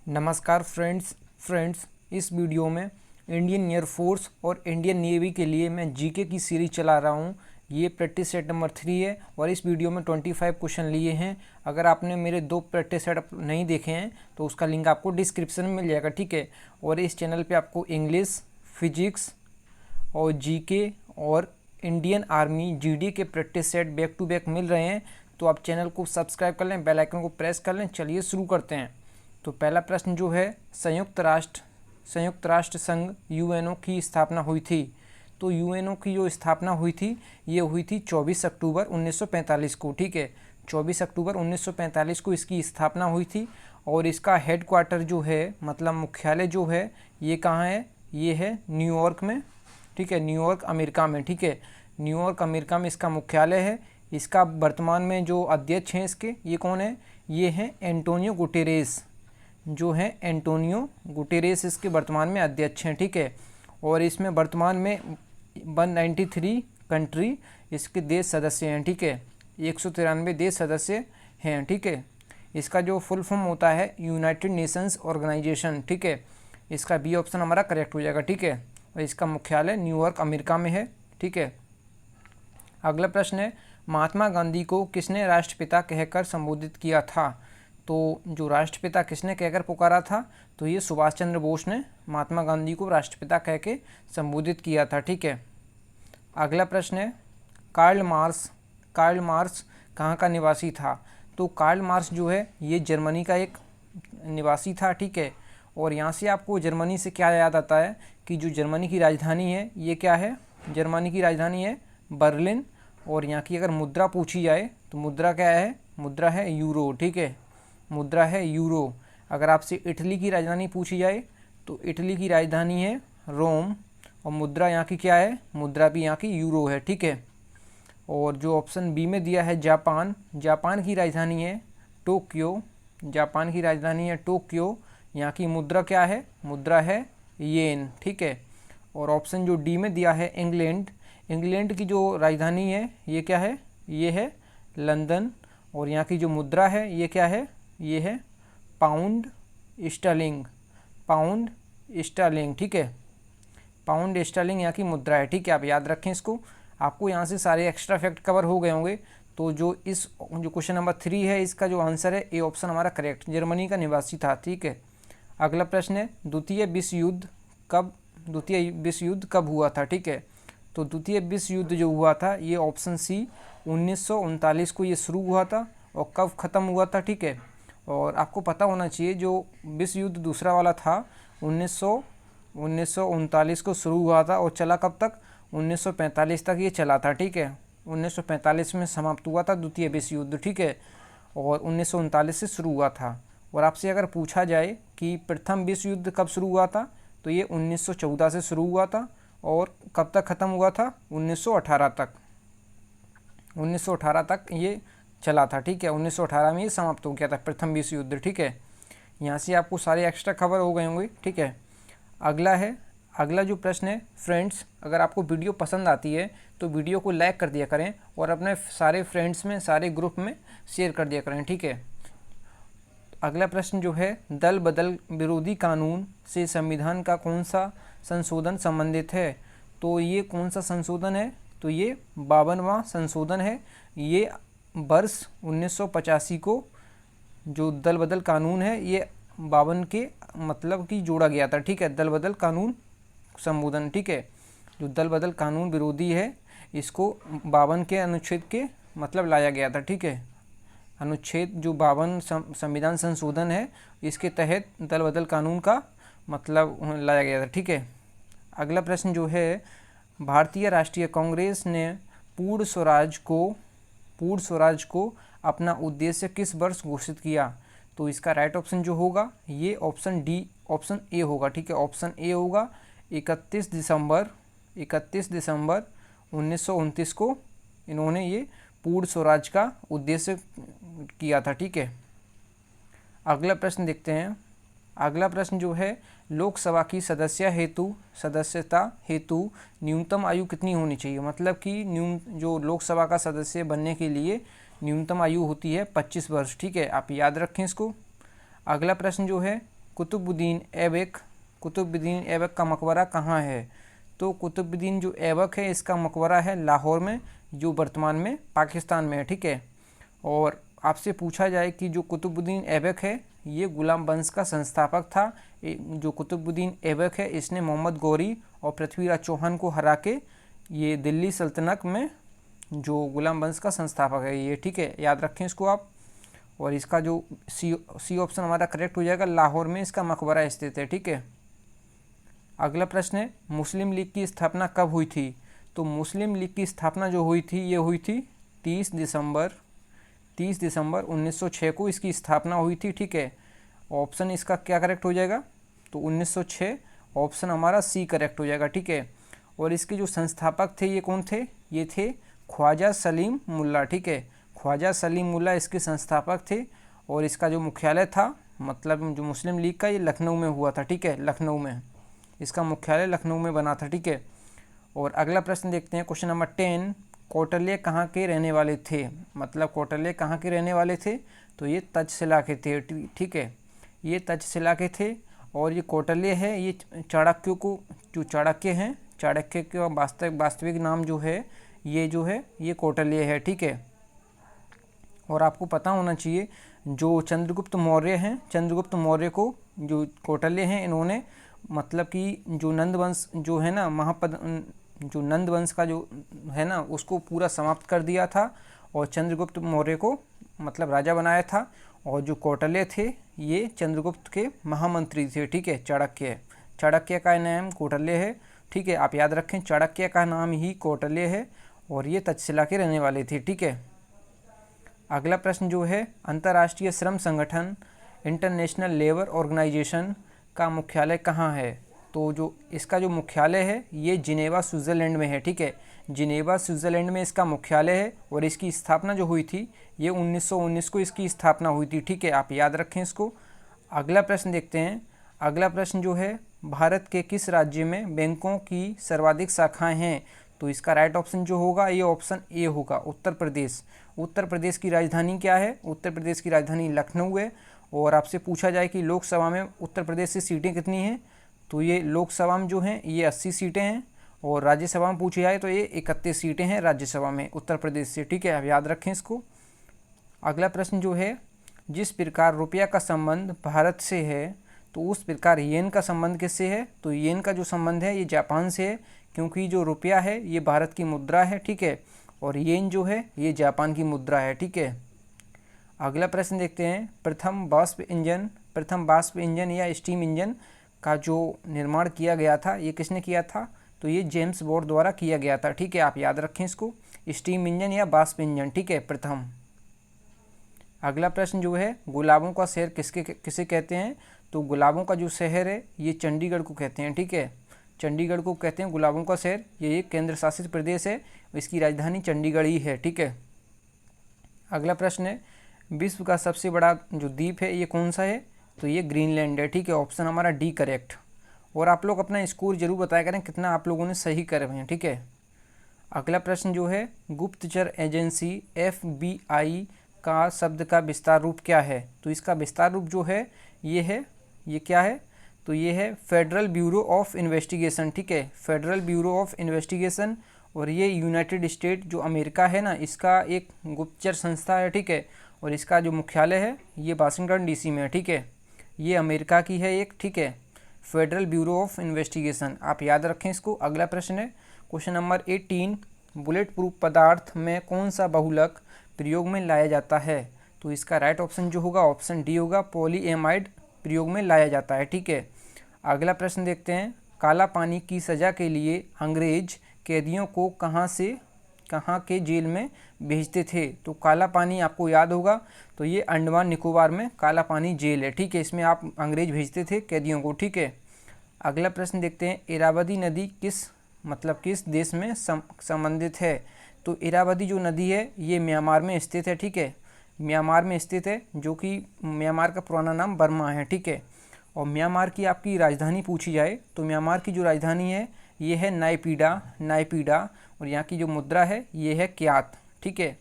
नमस्कार फ्रेंड्स इस वीडियो में इंडियन एयरफोर्स और इंडियन नेवी के लिए मैं जीके की सीरीज चला रहा हूँ। ये प्रैक्टिस सेट नंबर 3 है और इस वीडियो में 25 क्वेश्चन लिए हैं। अगर आपने मेरे 2 प्रैक्टिस सेट नहीं देखे हैं तो उसका लिंक आपको डिस्क्रिप्शन में मिल जाएगा, ठीक है। और इस चैनल पे आपको इंग्लिश, फिजिक्स और जीके और इंडियन आर्मी जीडी के practice set back to back मिल रहे हैं। तो आप चैनल को सब्सक्राइब कर लें, बेल आइकन को प्रेस कर लें। चलिए शुरू करते हैं। तो पहला प्रश्न जो है, संयुक्त राष्ट्र संघ यूएनओ की स्थापना हुई थी। तो यूएनओ की जो स्थापना हुई थी ये हुई थी 24 अक्टूबर 1945 को, ठीक है। 24 अक्टूबर 1945 को इसकी स्थापना हुई थी और इसका हेडक्वार्टर जो है, मतलब मुख्यालय जो है, ये कहाँ है? ये है न्यूयॉर्क में, ठीक है। न्यूयॉर्क अमेरिका में, ठीक है। न्यूयॉर्क अमेरिका में इसका मुख्यालय है। इसका वर्तमान में जो अध्यक्ष हैं इसके, ये कौन है? ये हैं एंटोनियो गुटेरेस, जो हैं एंटोनियो गुटेरेस इसके वर्तमान में अध्यक्ष हैं, ठीक है। और इसमें वर्तमान में 193 कंट्री इसके देश सदस्य हैं, ठीक है। 193 देश सदस्य हैं, ठीक है। इसका जो फुल फॉर्म होता है यूनाइटेड नेशंस ऑर्गेनाइजेशन, ठीक है। इसका बी ऑप्शन हमारा करेक्ट हो जाएगा, ठीक है। और इसका मुख्यालय न्यूयॉर्क अमेरिका में है, ठीक है। अगला प्रश्न है, महात्मा गांधी को किसने राष्ट्रपिता कहकर संबोधित किया था? तो जो राष्ट्रपिता किसने कहकर पुकारा था? तो ये सुभाष चंद्र बोस ने महात्मा गांधी को राष्ट्रपिता कह के संबोधित किया था, ठीक है। अगला प्रश्न है, कार्ल मार्क्स कहाँ का निवासी था? तो कार्ल मार्क्स जो है ये जर्मनी का एक निवासी था, ठीक है। और यहाँ से आपको जर्मनी से क्या याद आता है कि जो जर्मनी की राजधानी है ये क्या है? जर्मनी की राजधानी है बर्लिन। और यहाँ की अगर मुद्रा पूछी जाए तो मुद्रा क्या है? मुद्रा है यूरो, ठीक है। मुद्रा है यूरो। अगर आपसे इटली की राजधानी पूछी जाए तो इटली की राजधानी है रोम और मुद्रा यहाँ की क्या है? मुद्रा भी यहाँ की यूरो है, ठीक है। और जो ऑप्शन बी में दिया है जापान की राजधानी है टोक्यो। जापान की राजधानी है टोक्यो। यहाँ की मुद्रा क्या है? मुद्रा है येन, ठीक है। और ऑप्शन जो डी में दिया है इंग्लैंड की जो राजधानी है ये क्या है? ये है लंदन। और यहाँ की जो मुद्रा है ये क्या है? ये है पाउंड स्टर्लिंग, ठीक है। पाउंड स्टर्लिंग यहाँ की मुद्रा है, ठीक है। आप याद रखें इसको। आपको यहाँ से सारे एक्स्ट्रा फैक्ट कवर हो गए होंगे। तो जो क्वेश्चन नंबर 3 है इसका जो आंसर है ए ऑप्शन हमारा करेक्ट, जर्मनी का निवासी था, ठीक है। अगला प्रश्न है, द्वितीय विश्व युद्ध कब हुआ था? ठीक है। तो द्वितीय विश्व युद्ध जो हुआ था ये ऑप्शन सी 1939 को ये शुरू हुआ था और कब ख़त्म हुआ था, ठीक है। और आपको पता होना चाहिए जो विश्व युद्ध दूसरा वाला था 1939 को शुरू हुआ था और चला कब तक? 1945 तक ये चला था, ठीक है। 1945 में समाप्त हुआ था द्वितीय विश्व युद्ध, ठीक है। और 1939 से शुरू हुआ था। और आपसे अगर पूछा जाए कि प्रथम विश्व युद्ध कब शुरू हुआ था तो ये 1914 से शुरू हुआ था और कब तक ख़त्म हुआ था? 1918 तक ये चला था, ठीक है। 1918 में ये समाप्त हो गया था प्रथम विश्व युद्ध, ठीक है। यहाँ से आपको सारे एक्स्ट्रा खबर हो गए होंगे, ठीक है। अगला जो प्रश्न है फ्रेंड्स, अगर आपको वीडियो पसंद आती है तो वीडियो को लाइक कर दिया करें और अपने सारे फ्रेंड्स में, सारे ग्रुप में शेयर कर दिया करें, ठीक है। अगला प्रश्न जो है, दल बदल विरोधी कानून से संविधान का कौन सा संशोधन संबंधित है? तो ये कौन सा संशोधन है? तो ये 52वां संशोधन है। ये वर्ष 1985 को जो दल बदल कानून है ये 52 के मतलब कि जोड़ा गया था, ठीक है। दल बदल कानून संशोधन, ठीक है। जो दल बदल कानून विरोधी है इसको 52 के अनुच्छेद के मतलब लाया गया था, ठीक है। अनुच्छेद जो 52 संविधान संशोधन है इसके तहत दल बदल कानून का मतलब लाया गया था, ठीक है। अगला प्रश्न जो है, भारतीय राष्ट्रीय कांग्रेस ने पूर्ण स्वराज को अपना उद्देश्य किस वर्ष घोषित किया? तो इसका राइट ऑप्शन जो होगा ये ऑप्शन ए होगा, ठीक है। ऑप्शन ए होगा 31 दिसंबर 1929 को इन्होंने ये पूर्ण स्वराज का उद्देश्य किया था, ठीक है। अगला प्रश्न देखते हैं। अगला प्रश्न जो है, लोकसभा की सदस्यता हेतु न्यूनतम आयु कितनी होनी चाहिए? मतलब कि जो लोकसभा का सदस्य बनने के लिए न्यूनतम आयु होती है 25 वर्ष, ठीक है। आप याद रखें इसको। अगला प्रश्न जो है, कुतुबुद्दीन ऐबक का मकबरा कहाँ है? तो कुतुबुद्दीन जो ऐबक है इसका मकबरा है लाहौर में, जो वर्तमान में पाकिस्तान में है, ठीक है। और आपसे पूछा जाए कि जो कुतुबुद्दीन ऐबक है ये गुलाम वंश का संस्थापक था। जो कुतुबुद्दीन ऐबक है इसने मोहम्मद गौरी और पृथ्वीराज चौहान को हरा के ये दिल्ली सल्तनत में जो गुलाम वंश का संस्थापक है ये, ठीक है, याद रखें इसको आप। और इसका जो सी ऑप्शन हमारा करेक्ट हो जाएगा, लाहौर में इसका मकबरा स्थित है, ठीक है। अगला प्रश्न है, मुस्लिम लीग की स्थापना कब हुई थी? तो मुस्लिम लीग की स्थापना जो हुई थी ये हुई थी 30 दिसंबर 1906 को इसकी स्थापना हुई थी, ठीक है। ऑप्शन इसका क्या करेक्ट हो जाएगा? तो 1906 ऑप्शन हमारा सी करेक्ट हो जाएगा, ठीक है। और इसके जो संस्थापक थे ये कौन थे? ये थे ख्वाजा सलीम मुल्ला, ठीक है। ख्वाजा सलीम मुल्ला इसके संस्थापक थे। और इसका जो मुख्यालय था, मतलब जो मुस्लिम लीग का, ये लखनऊ में हुआ था, ठीक है, लखनऊ में इसका मुख्यालय लखनऊ में बना था, ठीक है। और अगला प्रश्न देखते हैं, क्वेश्चन नंबर 10, कौटिल्य कहाँ के रहने वाले थे? मतलब कौटिल्य कहाँ के रहने वाले थे? तो ये तक्षशिला के थे, ठीक है, ये तक्षशिला के थे। और ये कौटिल्य है ये चाणक्य को, जो चाणक्य हैं, चाणक्य का वास्तविक नाम जो है ये कौटिल्य है, ठीक है। और आपको पता होना चाहिए जो चंद्रगुप्त मौर्य हैं, चंद्रगुप्त मौर्य को जो कौटिल्य हैं इन्होंने मतलब कि जो नंद वंश जो है ना जो नंद वंश का जो है ना उसको पूरा समाप्त कर दिया था और चंद्रगुप्त मौर्य को मतलब राजा बनाया था। और जो कौटिल्य थे ये चंद्रगुप्त के महामंत्री थे, ठीक है। चाणक्य का नाम कौटिल्य है, ठीक है, आप याद रखें चाणक्य का नाम ही कौटिल्य है और ये तक्षशिला के रहने वाले थे, ठीक है। अगला प्रश्न जो है, अंतर्राष्ट्रीय श्रम संगठन इंटरनेशनल लेबर ऑर्गेनाइजेशन का मुख्यालय कहाँ है? तो जो इसका जो मुख्यालय है ये जिनेवा स्विट्ज़रलैंड में है, ठीक है। जिनेवा स्विट्ज़रलैंड में इसका मुख्यालय है और इसकी स्थापना जो हुई थी ये 1919 को इसकी स्थापना हुई थी, ठीक है, आप याद रखें इसको। अगला प्रश्न देखते हैं। अगला प्रश्न जो है, भारत के किस राज्य में बैंकों की सर्वाधिक शाखाएं हैं? तो इसका राइट ऑप्शन जो होगा ये ऑप्शन ए होगा, उत्तर प्रदेश। उत्तर प्रदेश की राजधानी क्या है? उत्तर प्रदेश की राजधानी लखनऊ है। और आपसे पूछा जाए कि लोकसभा में उत्तर प्रदेश से सीटें कितनी हैं? तो ये लोकसभा में जो हैं ये 80 सीटें हैं और राज्यसभा में पूछी जाए तो ये 31 सीटें हैं राज्यसभा में उत्तर प्रदेश से, ठीक है, आप याद रखें इसको। अगला प्रश्न जो है, जिस प्रकार रुपया का संबंध भारत से है तो उस प्रकार येन का संबंध किससे है? तो येन का जो संबंध है ये जापान से है, क्योंकि जो रुपया है ये भारत की मुद्रा है, ठीक है, और येन जो है ये जापान की मुद्रा है, ठीक है। अगला प्रश्न देखते हैं, प्रथम वाष्प इंजन या स्टीम इंजन का जो निर्माण किया गया था ये किसने किया था? तो ये जेम्स वॉट द्वारा किया गया था, ठीक है, आप याद रखें इसको, स्टीम इंजन या वाष्प इंजन, ठीक है, प्रथम। अगला प्रश्न जो है, गुलाबों का शहर किसे कहते हैं? तो गुलाबों का जो शहर है ये चंडीगढ़ को कहते हैं, ठीक है, चंडीगढ़ को कहते हैं गुलाबों का शहर। ये एक केंद्र शासित प्रदेश है, इसकी राजधानी चंडीगढ़ ही है, ठीक है। अगला प्रश्न है, विश्व का सबसे बड़ा जो द्वीप है ये कौन सा है? तो ये ग्रीनलैंड है, ठीक है, ऑप्शन हमारा डी करेक्ट। और आप लोग अपना स्कोर जरूर बताया करें कितना आप लोगों ने सही करे हुए हैं, ठीक है। अगला प्रश्न जो है, गुप्तचर एजेंसी FBI का शब्द का विस्तार रूप क्या है? तो इसका विस्तार रूप जो है ये क्या है? तो ये है फेडरल ब्यूरो ऑफ इन्वेस्टिगेशन, ठीक है, फेडरल ब्यूरो ऑफ इन्वेस्टिगेशन। और ये यूनाइटेड स्टेट जो अमेरिका है ना इसका एक गुप्तचर संस्था है, ठीक है, और इसका जो मुख्यालय है ये वाशिंगटन DC में है, ठीक है, ये अमेरिका की है एक, ठीक है, फेडरल ब्यूरो ऑफ इन्वेस्टिगेशन, आप याद रखें इसको। अगला प्रश्न है, क्वेश्चन नंबर 18, बुलेट प्रूफ पदार्थ में कौन सा बहुलक प्रयोग में लाया जाता है? तो इसका राइट ऑप्शन जो होगा ऑप्शन डी होगा, पॉलीएमाइड प्रयोग में लाया जाता है, ठीक है। अगला प्रश्न देखते हैं, काला पानी की सज़ा के लिए अंग्रेज कैदियों को कहाँ के जेल में भेजते थे? तो काला पानी आपको याद होगा, तो ये अंडमान निकोबार में काला पानी जेल है, ठीक है, इसमें आप अंग्रेज भेजते थे कैदियों को, ठीक है। अगला प्रश्न देखते हैं, इरावदी नदी किस देश में संबंधित है? तो इरावदी जो नदी है ये म्यांमार में स्थित है, ठीक है, म्यांमार में स्थित है, जो कि म्यांमार का पुराना नाम बर्मा है, ठीक है। और म्यांमार की आपकी राजधानी पूछी जाए तो म्यांमार की जो राजधानी है ये है नायपीडा और यहाँ की जो मुद्रा है ये है क्यात, ठीक है।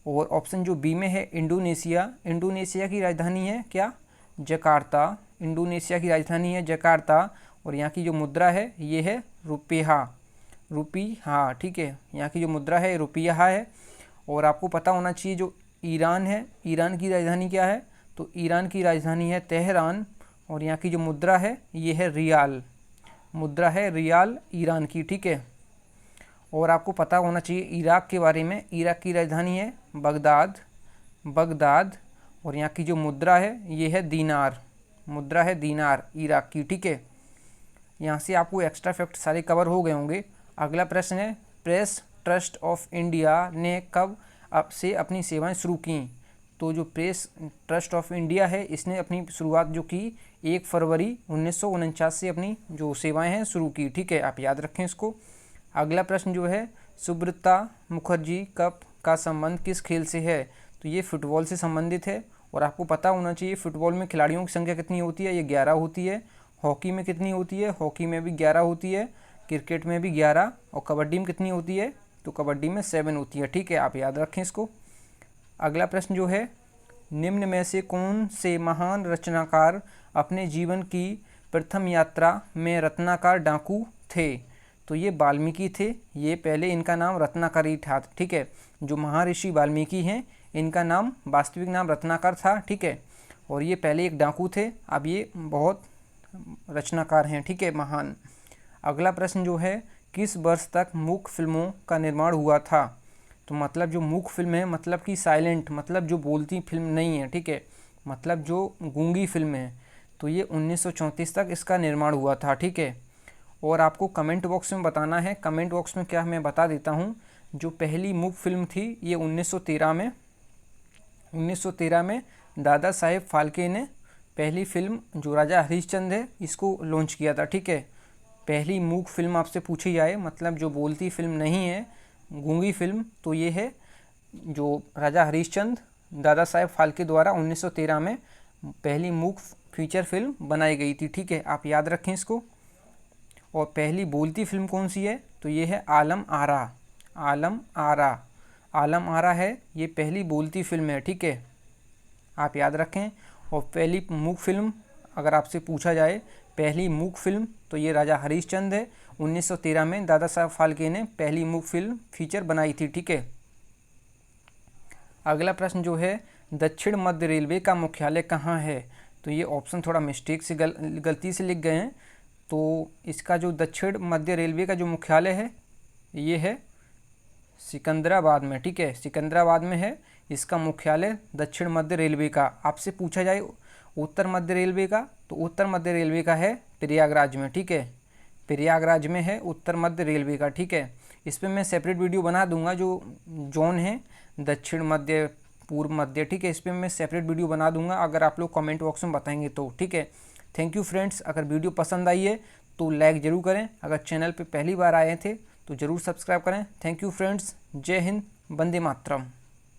और ऑप्शन जो बी में है इंडोनेशिया की राजधानी है क्या? जकार्ता, इंडोनेशिया की राजधानी है जकार्ता और यहाँ की जो मुद्रा है ये है रुपया, रुपया, ठीक है। यहाँ की जो मुद्रा है रुपया है। और आपको पता होना चाहिए जो ईरान है, ईरान की राजधानी क्या है, तो ईरान की राजधानी है तेहरान और यहाँ की जो मुद्रा है ये है रियाल, मुद्रा है रियाल ईरान की, ठीक है। और आपको पता होना चाहिए इराक के बारे में, इराक की राजधानी है बगदाद, बगदाद और यहाँ की जो मुद्रा है ये है दीनार, मुद्रा है दीनार इराक की, ठीक है। यहाँ से आपको एक्स्ट्रा फैक्ट सारे कवर हो गए होंगे। अगला प्रश्न है प्रेस ट्रस्ट ऑफ इंडिया ने कब से अपनी सेवाएं शुरू की। तो जो प्रेस ट्रस्ट ऑफ इंडिया है इसने अपनी शुरुआत जो की 1 फरवरी 1949 से अपनी जो सेवाएं हैं शुरू की, ठीक है, आप याद रखें इसको। अगला प्रश्न जो है सुब्रता मुखर्जी कप का संबंध किस खेल से है, तो ये फुटबॉल से संबंधित है। और आपको पता होना चाहिए फुटबॉल में खिलाड़ियों की संख्या कितनी होती है, ये 11 होती है। हॉकी में कितनी होती है, हॉकी में भी 11 होती है। क्रिकेट में भी 11 और कबड्डी में कितनी होती है, तो कबड्डी में 7 होती है, ठीक है, आप याद रखें इसको। अगला प्रश्न जो है निम्न में से कौन से महान रचनाकार अपने जीवन की प्रथम यात्रा में रत्नाकर डाकू थे, तो ये वाल्मीकि थे। ये पहले इनका नाम रत्नाकर ही था, ठीक है। जो महर्षि वाल्मीकि हैं इनका नाम वास्तविक नाम रत्नाकर था, ठीक है। और ये पहले एक डाकू थे, अब ये बहुत रचनाकार हैं, ठीक है, महान। अगला प्रश्न जो है किस वर्ष तक मूक फिल्मों का निर्माण हुआ था, तो मतलब जो मूक फिल्म है मतलब कि साइलेंट, मतलब जो बोलती फिल्म नहीं है, ठीक है, मतलब जो गूंगी फिल्म है, तो ये 1934 तक इसका निर्माण हुआ था, ठीक है। और आपको कमेंट बॉक्स में बताना है, कमेंट बॉक्स में क्या मैं बता देता हूँ। जो पहली मूक फिल्म थी ये 1913 में दादा साहेब फाल्के ने पहली फिल्म जो राजा हरिश्चंद्र है इसको लॉन्च किया था, ठीक है। पहली मूक फिल्म आपसे पूछी जाए मतलब जो बोलती फिल्म नहीं है, गूंगी फिल्म, तो ये है जो राजा हरिश्चंद्र दादा साहेब फाल्के द्वारा 1913 में पहली मूक फीचर फिल्म बनाई गई थी, ठीक है, आप याद रखें इसको। और पहली बोलती फिल्म कौन सी है, तो ये है आलम आरा, आलम आरा, आलम आरा है, ये पहली बोलती फिल्म है, ठीक है, आप याद रखें। और पहली मूक फिल्म अगर आपसे पूछा जाए पहली मूक फिल्म, तो ये राजा हरिश्चंद्र है, 1913 में दादा साहब फाल्के ने पहली मूक फिल्म फीचर बनाई थी, ठीक है। अगला प्रश्न जो है दक्षिण मध्य रेलवे का मुख्यालय कहाँ है, तो ये ऑप्शन थोड़ा मिस्टेक से गलती से लिख गए हैं। तो इसका जो दक्षिण मध्य रेलवे का जो मुख्यालय है ये है सिकंदराबाद में, ठीक है, सिकंदराबाद में है इसका मुख्यालय दक्षिण मध्य रेलवे का। आपसे पूछा जाए उत्तर मध्य रेलवे का, तो उत्तर मध्य रेलवे का है प्रयागराज में, ठीक है, प्रयागराज में है उत्तर मध्य रेलवे का, ठीक है। इस पर मैं सेपरेट वीडियो बना दूंगा जो जोन है दक्षिण मध्य पूर्व मध्य, ठीक है, इस पर मैं सेपरेट वीडियो बना दूंगा अगर आप लोग कमेंट बॉक्स में बताएंगे तो, ठीक है। थैंक यू फ्रेंड्स, अगर वीडियो पसंद आई है तो लाइक ज़रूर करें, अगर चैनल पे पहली बार आए थे तो ज़रूर सब्सक्राइब करें। थैंक यू फ्रेंड्स, जय हिंद, वंदे मातरम।